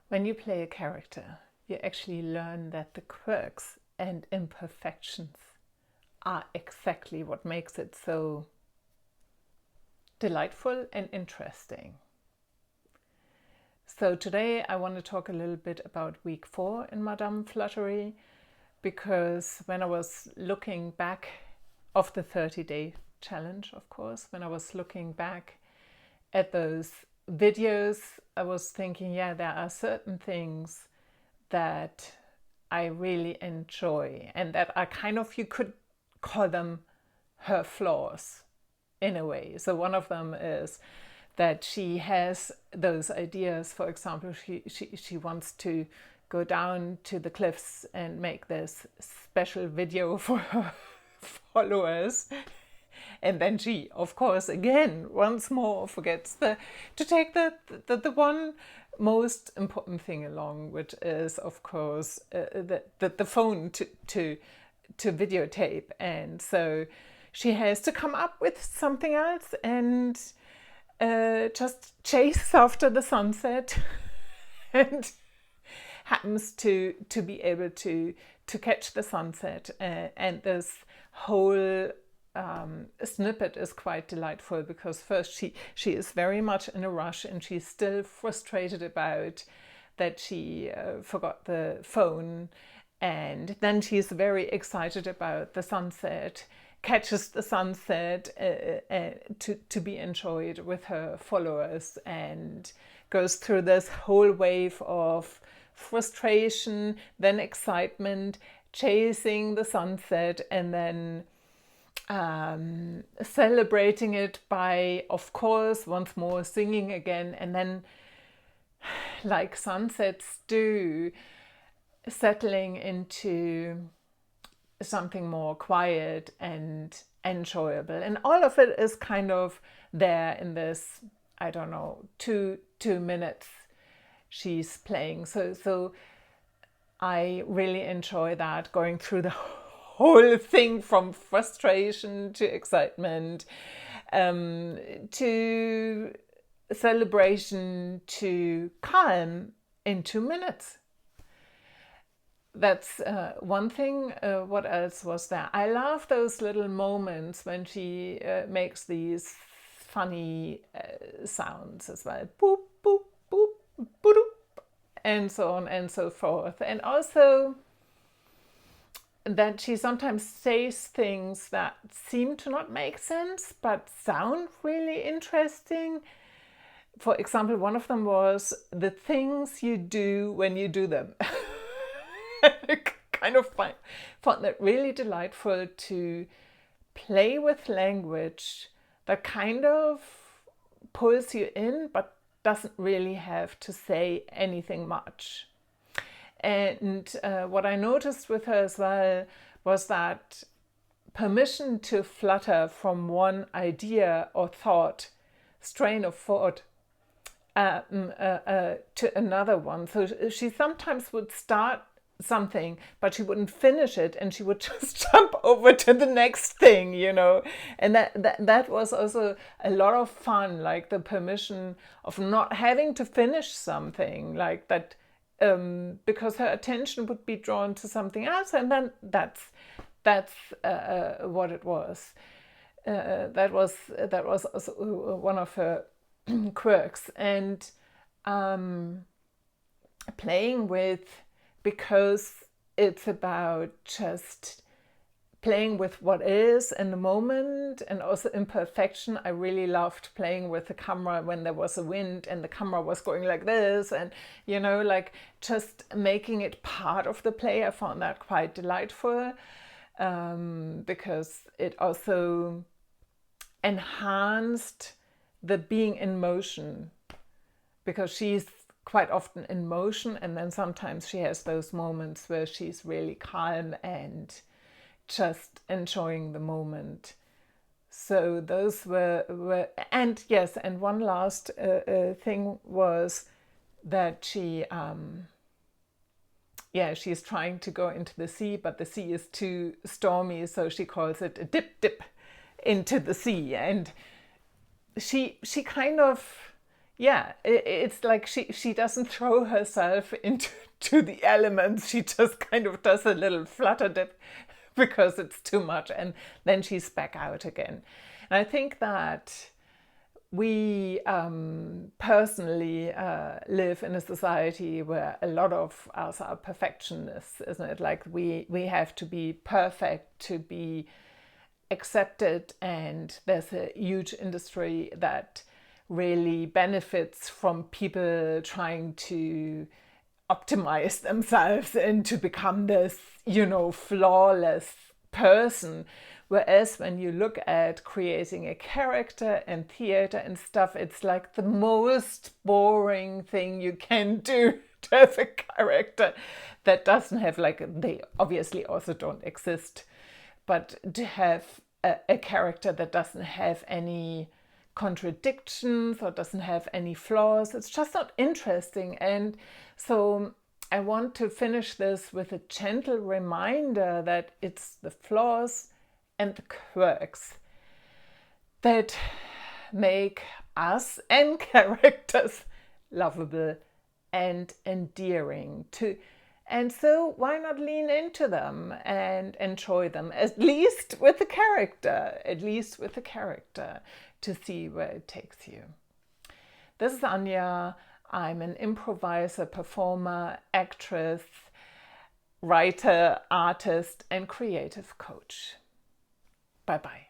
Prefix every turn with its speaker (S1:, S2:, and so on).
S1: When you play a character, you actually learn that the quirks and imperfections are exactly what makes it so delightful and interesting. So today I want to talk a little bit about week 4 in Madame Fluttery, because when I was looking back of the 30-day challenge, of course, when I was looking back at those videos, I was thinking, yeah, there are certain things that I really enjoy and that are kind of, you could call them her flaws in a way. So one of them is that she has those ideas. For example, she wants to go down to the cliffs and make this special video for her followers. And then she, of course, again, once more forgets to take the one most important thing along, which is, of course, the phone to videotape. And so she has to come up with something else and just chase after the sunset and happens to be able to catch the sunset. And this whole snippet is quite delightful, because first she is very much in a rush and she's still frustrated about that she forgot the phone, and then she's very excited about the sunset, catches the sunset to be enjoyed with her followers, and goes through this whole wave of frustration, then excitement, chasing the sunset, and then celebrating it by, of course, once more singing again, and then, like sunsets do, settling into something more quiet and enjoyable. And all of it is kind of there in this, I don't know, two minutes she's playing. So I really enjoy that, going through the whole thing from frustration to excitement, to celebration to calm in 2 minutes. That's one thing. What else was there? I love those little moments when she makes these funny sounds as well. Boop, boop, boop, boop, and so on and so forth. And also that she sometimes says things that seem to not make sense but sound really interesting. For example, one of them was the things you do when you do them. I kind of found that really delightful, to play with language that kind of pulls you in but doesn't really have to say anything much. And what I noticed with her as well was that permission to flutter from one idea or thought, strain of thought, to another one. So she sometimes would start something, but she wouldn't finish it, and she would just jump over to the next thing, you know. And that was also a lot of fun, like the permission of not having to finish something, like that, because her attention would be drawn to something else, and then that's what it was. That was also one of her quirks. And playing with, because it's about just playing with what is in the moment, and also imperfection. I really loved playing with the camera when there was a wind and the camera was going like this, and, you know, like just making it part of the play. I found that quite delightful, because it also enhanced the being in motion, because she's quite often in motion, and then sometimes she has those moments where she's really calm and just enjoying the moment. So those were and yes, and one last thing was that she's trying to go into the sea, but the sea is too stormy, so she calls it a dip into the sea. And she kind of, yeah, it's like she doesn't throw herself into to the elements. She just kind of does a little flutter dip because it's too much, and then she's back out again. And I think that we personally live in a society where a lot of us are perfectionists, isn't it? Like we have to be perfect to be accepted, and there's a huge industry that really benefits from people trying to optimize themselves and to become this, flawless person. Whereas when you look at creating a character and theater and stuff, it's like the most boring thing you can do to have a character that doesn't have, like, they obviously also don't exist, but to have a character that doesn't have any contradictions or doesn't have any flaws, it's just not interesting. And so I want to finish this with a gentle reminder that it's the flaws and the quirks that make us and characters lovable and endearing to. And so why not lean into them and enjoy them, at least with the character, to see where it takes you. This is Anja. I'm an improviser, performer, actress, writer, artist, and creative coach. Bye-bye.